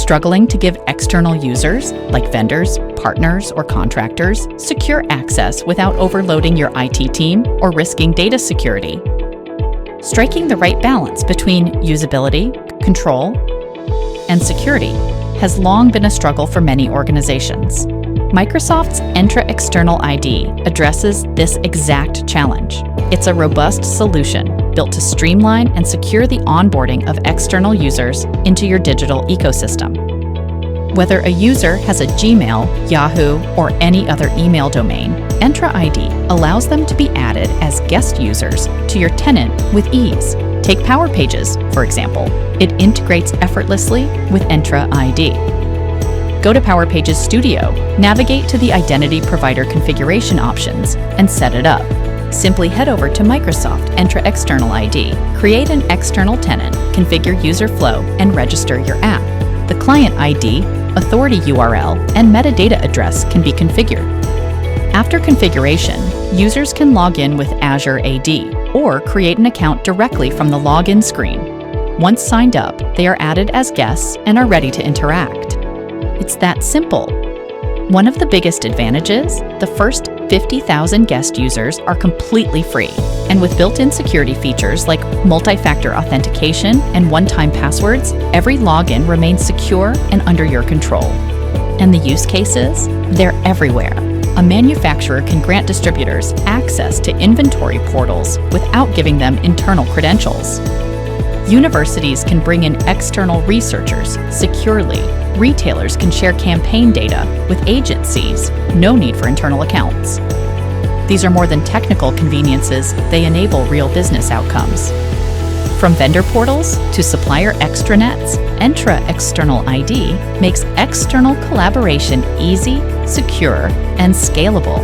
Struggling to give external users, like vendors, partners, or contractors, secure access without overloading your IT team or risking data security? Striking the right balance between usability, control, and security has long been a struggle for many organizations. Microsoft's Entra External ID addresses this exact challenge. It's a robust solution built to streamline and secure the onboarding of external users into your digital ecosystem. Whether a user has a Gmail, Yahoo, or any other email domain, Entra ID allows them to be added as guest users to your tenant with ease. Take Power Pages, for example. It integrates effortlessly with Entra ID. Go to Power Pages Studio, navigate to the Identity Provider configuration options, and set it up. Simply head over to Microsoft Entra External ID, create an external tenant, configure user flow, and register your app. The client ID, authority URL, and metadata address can be configured. After configuration, users can log in with Azure AD or create an account directly from the login screen. Once signed up, they are added as guests and are ready to interact. It's that simple. One of the biggest advantages, the first 50,000 guest users are completely free, and with built-in security features like multi-factor authentication and one-time passwords, every login remains secure and under your control. And the use cases? They're everywhere. A manufacturer can grant distributors access to inventory portals without giving them internal credentials. Universities can bring in external researchers securely. Retailers can share campaign data with agencies, no need for internal accounts. These are more than technical conveniences, they enable real business outcomes. From vendor portals to supplier extranets, Entra External ID makes external collaboration easy, secure, and scalable.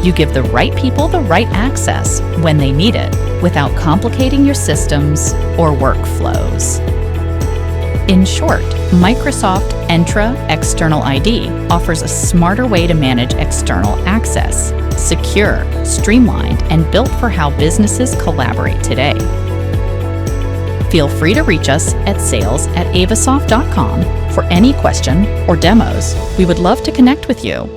You give the right people the right access when they need it, without complicating your systems or workflows. In short, Microsoft Entra External ID offers a smarter way to manage external access, secure, streamlined, and built for how businesses collaborate today. Feel free to reach us at sales@avasoft.com for any question or demos. We would love to connect with you.